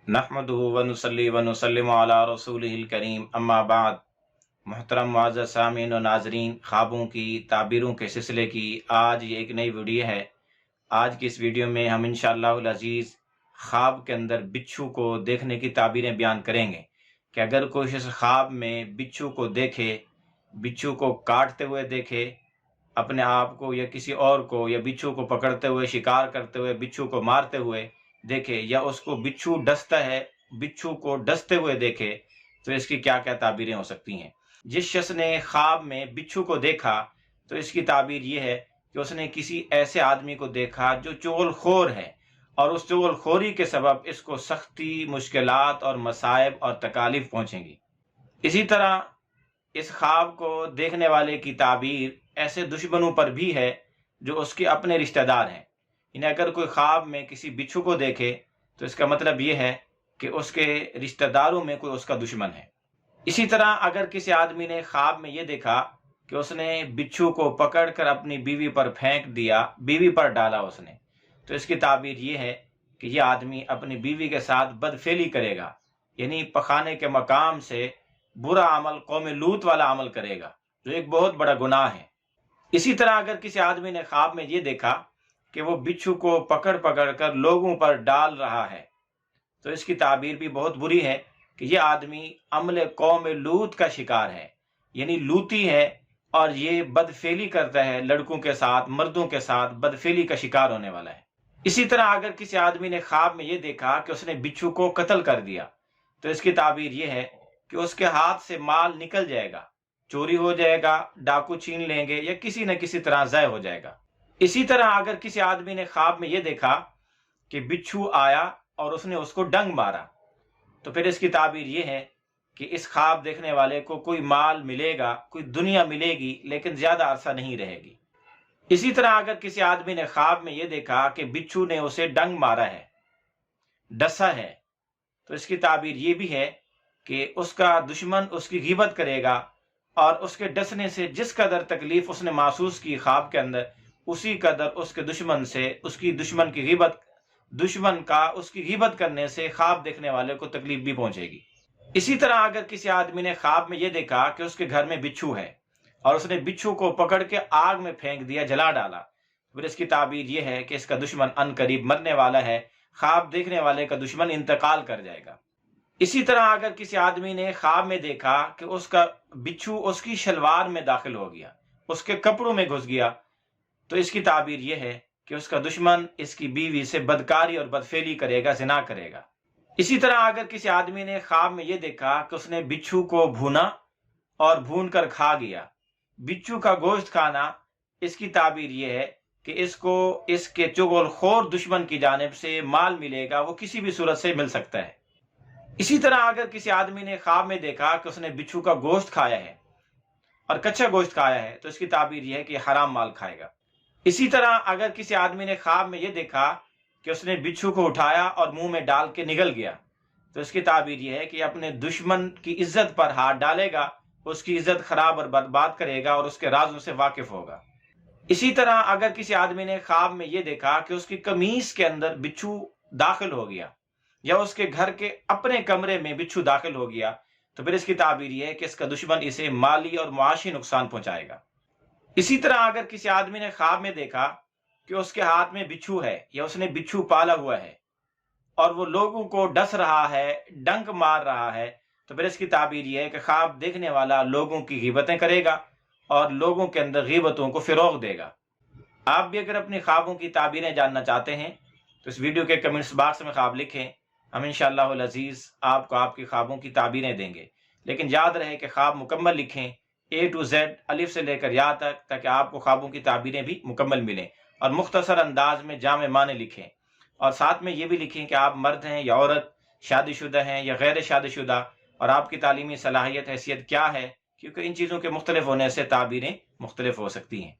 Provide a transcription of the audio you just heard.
नहमदुहु व नुसल्ली व नुसल्लिमु अला रसूलिहिल करीम अम्मा बाद। मुहतरम मुअज़्ज़ज़ सामीन और नाज़रीन, ख्वाबों की ताबीरों के सिलसिले की आज ये एक नई वीडियो है। आज की इस वीडियो में हम इंशाअल्लाहुल अज़ीज़ ख्वाब के अंदर बिच्छू को देखने की ताबीरें बयान करेंगे कि अगर कोई इस ख्वाब में बिच्छू को देखे, बिच्छू को काटते हुए देखे, अपने आप को या किसी और को, या बिच्छू को पकड़ते हुए, शिकार करते हुए, बिच्छू को मारते हुए देखे, या उसको बिच्छू डसता है, बिच्छू को डसते हुए देखे, तो इसकी क्या क्या ताबीरें हो सकती हैं। जिस शख्स ने ख्वाब में बिच्छू को देखा तो इसकी ताबीर ये है कि उसने किसी ऐसे आदमी को देखा जो चुगलखोर है, और उस चुगलखोरी के सबब इसको सख्ती, मुश्किलात और मसाइब और तकालीफ पहुंचेंगी। इसी तरह इस ख्वाब को देखने वाले की ताबीर ऐसे दुश्मनों पर भी है जो उसके अपने रिश्तेदार हैं। इन्हें अगर कोई ख्वाब में किसी बिच्छू को देखे तो इसका मतलब ये है कि उसके रिश्तेदारों में कोई उसका दुश्मन है। इसी तरह अगर किसी आदमी ने ख्वाब में ये देखा कि उसने बिच्छू को पकड़कर अपनी बीवी पर फेंक दिया, बीवी पर डाला उसने, तो इसकी ताबीर ये है कि यह आदमी अपनी बीवी के साथ बदफेली करेगा, यानी पखाने के मकाम से बुरा अमल, कौम लूत वाला अमल करेगा, जो एक बहुत बड़ा गुनाह है। इसी तरह अगर किसी आदमी ने ख्वाब में ये देखा कि वो बिच्छू को पकड़ पकड़ कर लोगों पर डाल रहा है, तो इसकी ताबीर भी बहुत बुरी है कि ये आदमी अमले कौम लूत का शिकार है, यानी लूती है, और ये बदफेली करता है, लड़कों के साथ, मर्दों के साथ बदफेली का शिकार होने वाला है। इसी तरह अगर किसी आदमी ने ख्वाब में ये देखा कि उसने बिच्छू को कत्ल कर दिया, तो इसकी ताबीर ये है कि उसके हाथ से माल निकल जाएगा, चोरी हो जाएगा, डाकू छीन लेंगे, या किसी न किसी तरह ज़ाय हो जाएगा। इसी तरह अगर किसी आदमी ने ख्वाब में ये देखा कि बिच्छू आया और उसने उसको डंग मारा, तो फिर इसकी ताबीर ये है कि इस ख्वाब देखने वाले को कोई माल मिलेगा, कोई दुनिया मिलेगी, लेकिन ज्यादा अरसा नहीं रहेगी। इसी तरह अगर किसी आदमी ने ख्वाब में ये देखा कि बिच्छू ने उसे डंग मारा है, डसा है, तो इसकी ताबीर ये भी है कि उसका दुश्मन उसकी गिबत करेगा, और उसके डसने से जिस कदर तकलीफ उसने महसूस की ख्वाब के अंदर, उसी कदर उसके दुश्मन से, उसकी दुश्मन की गिबत, दुश्मन का उसकी गिबत करने से ख्वाब देखने वाले को तकलीफ भी पहुंचेगी। इसी तरह अगर किसी आदमी ने ख्वाब में यह देखा कि उसके घर में बिच्छू है और उसने बिच्छू को पकड़ के आग में फेंक दिया, जला डाला, फिर इसकी ताबीर यह है कि इसका दुश्मन अनकरीब मरने वाला है, ख्वाब देखने वाले का दुश्मन इंतकाल कर जाएगा। इसी तरह अगर किसी आदमी ने ख्वाब में देखा कि उसका बिच्छू उसकी शलवार में दाखिल हो गया, उसके कपड़ों में घुस गया, तो इसकी ताबीर यह है कि उसका दुश्मन इसकी बीवी से बदकारी और बदफेली करेगा, जिना करेगा। इसी तरह अगर किसी आदमी ने ख्वाब में यह देखा कि उसने बिच्छू को भूना और भून कर खा गया, बिच्छू का गोश्त खाना, इसकी ताबीर यह है कि इसको इसके चुगलखोर दुश्मन की जानिब से माल मिलेगा, वो किसी भी सूरत से मिल सकता है। इसी तरह अगर किसी आदमी ने ख्वाब में देखा कि उसने बिच्छू का गोश्त खाया है और कच्चा गोश्त खाया है, तो इसकी ताबीर यह है कि हराम माल खाएगा। इसी तरह अगर किसी आदमी ने ख्वाब में यह देखा कि उसने बिच्छू को उठाया और मुंह में डाल के निगल गया, तो इसकी ताबीर यह है कि अपने दुश्मन की इज्जत पर हाथ डालेगा, उसकी इज्जत खराब और बर्बाद करेगा और उसके राजों से वाकिफ होगा। इसी तरह अगर किसी आदमी ने ख्वाब में यह देखा कि उसकी कमीज के अंदर बिच्छू दाखिल हो गया, या उसके घर के अपने कमरे में बिच्छू दाखिल हो गया, तो फिर इसकी ताबीर यह है कि इसका दुश्मन इसे माली और मुआशी नुकसान पहुंचाएगा। इसी तरह अगर किसी आदमी ने ख्वाब में देखा कि उसके हाथ में बिच्छू है, या उसने बिच्छू पाला हुआ है और वो लोगों को डस रहा है, डंक मार रहा है, तो फिर इसकी ताबीर यह है कि ख्वाब देखने वाला लोगों की गिबतें करेगा और लोगों के अंदर गिबतों को फिरोग देगा। आप भी अगर अपनी ख्वाबों की ताबीरें जानना चाहते हैं तो इस वीडियो के कमेंट्स बॉक्स में ख्वाब लिखें, हम इंशाअल्लाह अज़ीज़ आपको आपकी ख्वाबों की ताबीरें देंगे। लेकिन याद रहे कि ख्वाब मुकम्मल लिखें, A to Z, अलिफ से लेकर या तक, ताकि आपको ख्वाबों की ताबीरें भी मुकम्मल मिलें, और मुख्तसर अंदाज में जामे माने लिखें। और साथ में ये भी लिखें कि आप मर्द हैं या औरत, शादीशुदा हैं या गैर शादीशुदा, और आपकी तालीमी सलाहियत, हैसियत क्या है, क्योंकि इन चीज़ों के मुख्तलिफ होने से ताबीरें मुख्तलिफ हो सकती हैं।